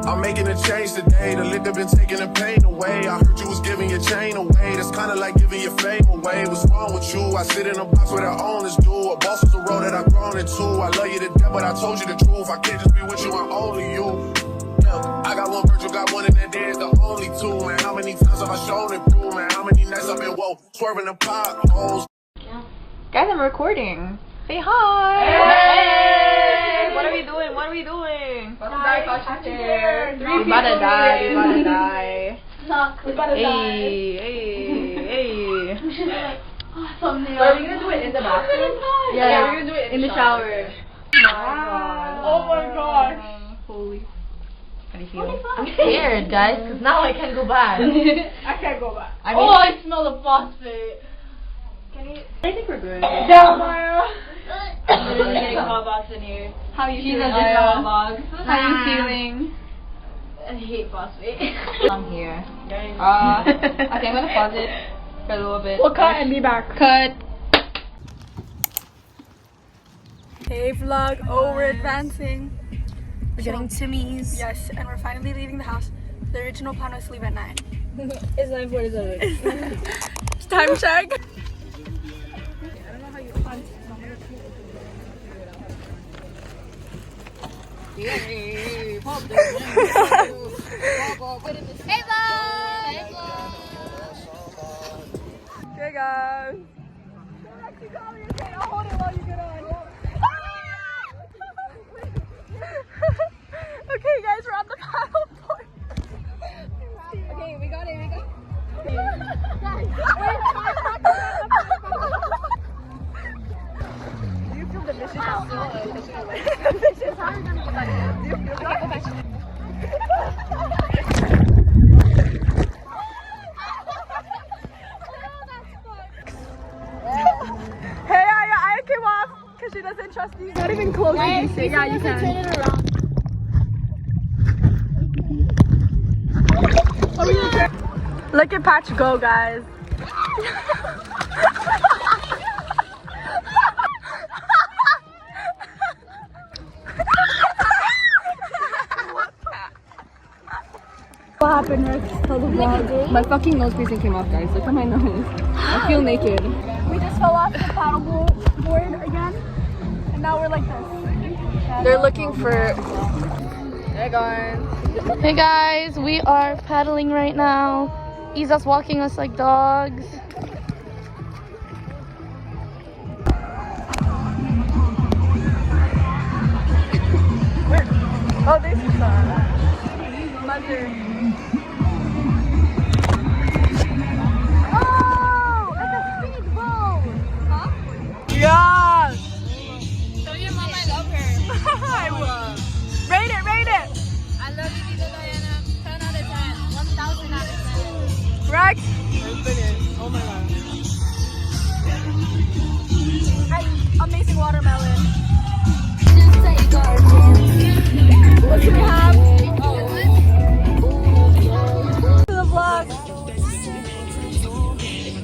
I'm making a change today. The liquor been taking the pain away. I heard you was giving your chain away. That's kinda like giving your fame away. What's wrong with you? I sit in a box where the owners do. A boss is a road that I've grown into. I love you to death, but I told you the truth. I can't just be with you, I'm only you. Yeah, I got one Virgil, got one, and that there's the only two. Man, how many times have I shown it through? Man, how many nights I've been woke, swerving the potholes. Guys, I'm recording. Say hi! Hey! What are we doing? What are we doing? We about to die. Hey, hey. Thumbnail. Are we gonna do it in the bathroom? Yeah, we're gonna do it in the shower. Oh my gosh. Holy. How do you feel? I'm scared, guys, because now I can't go back. I can't go back. I mean, I smell the phosphate. I think we're good. Yeah, Maya. We're really getting hot box in here. How you She's feeling, a Maya? hot box. How you feeling? I hate phosphate. I'm here. Okay, I'm gonna pause it for a little bit. We'll cut and be back. Cut. Hey vlog. Oh, we're advancing. We're getting Timmy's. Yes, and we're finally leaving the house. The original plan was to leave at 9. It's 9:47. Time check. Hey, pop Okay, guys. I'll hold it while you get on. Okay, guys, we're on the paddle board. Okay, we got it. Do you feel the vicious? The vicious. How are we gonna get back? Do you feel that? Go back. Hey, I came off because she doesn't trust you. Not even close to you. Yeah, you can. Turn it around. Look at Patch go, guys. What happened, Rick? Tell the vlog. My fucking nose piercing came off, guys. Look at my nose. I feel naked. We just fell off the paddle board again, and now we're like this. They're looking for... Hey guys. Hey guys, we are paddling right now. Isa's walking us like dogs. Oh, this is mother. Oh, it's a speedboat. Huh? Yeah. Tell your mom I love her. I will. Rate it. I love you, Tita Diana. 10 out of 10. 1,000 out of 10. Rex. Oh my god. And amazing watermelon. What do we have? To the vlog.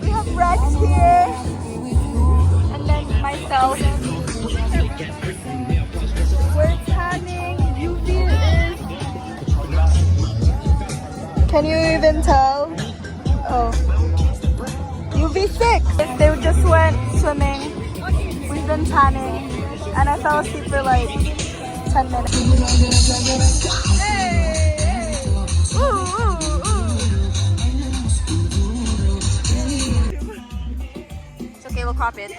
We have Rex here. And then myself. We're tanning. UV is. Can you even tell? Oh. UV6. They just went swimming. We've been tanning. And I fell asleep for like 10 minutes. Hey! Ooh, ooh, ooh. It's okay, we'll crop it.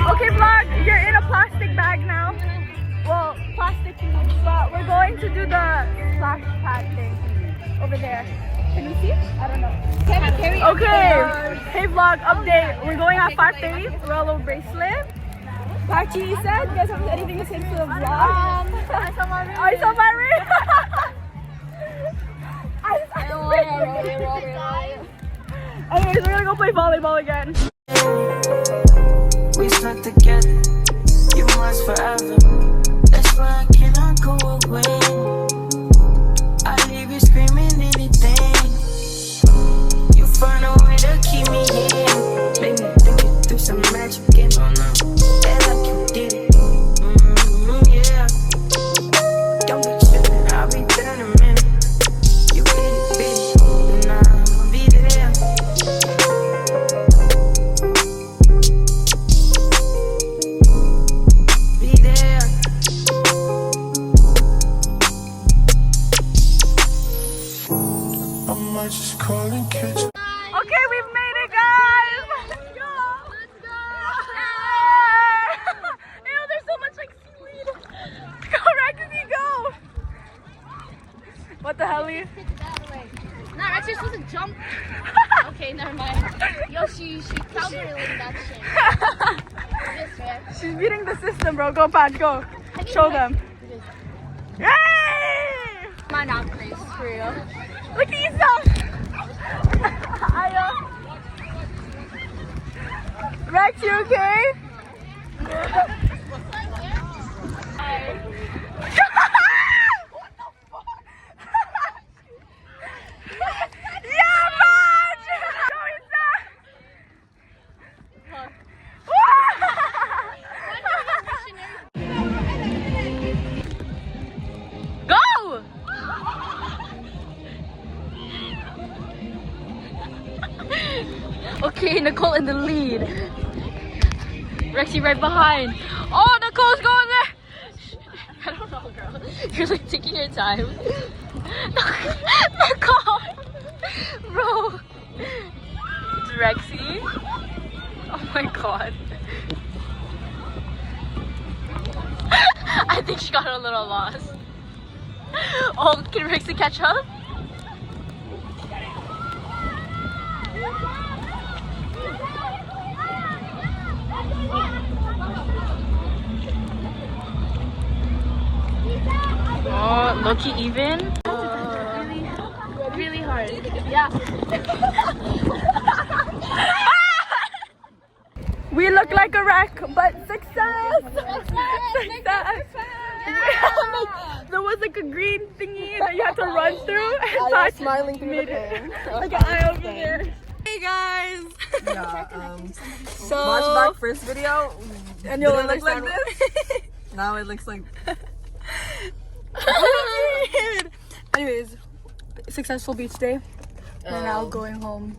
Okay, vlog, you're in a plastic bag now. Well, plastic, but we're going to do the splash pad thing over there. Can you see? I don't know. Okay. Hey vlog update. We're going at 5:30. Rollo bracelet. Pachi, you said? You guys have anything to say to the vlog? I saw my ring. I saw my ring. Anyways, we're gonna go play volleyball again. We stuck together. You must forever. That's why I cannot go away. I leave you screaming anything. You find a way to keep me in. Make me think it through some magic game. That like you did it. What the hell? Nah, Rexy's supposed to jump. Okay, never mind. Yo, she cowgirling that shit. This, right? She's beating the system, bro. Go, Pat, go. Show them. Yay! My not crazy, for real. Look at yourself. Rex, you okay? Okay, Nicole in the lead. Rexy right behind. Oh, Nicole's going there. I don't know, girl. You're like taking your time. Nicole, bro. It's Rexy. Oh my god. I think she got a little lost. Oh, can Rexy catch up? Oh, low-key even? Really hard. Yeah. We look like a wreck, but success! Success! There was like a green thingy that you had to run through. And I was smiling through the pain. Like an eye over there. Hey guys! Yeah, So, watch back first video. and you'll Did it look like understand this? Now it looks like. Anyways, successful beach day. We're now going home.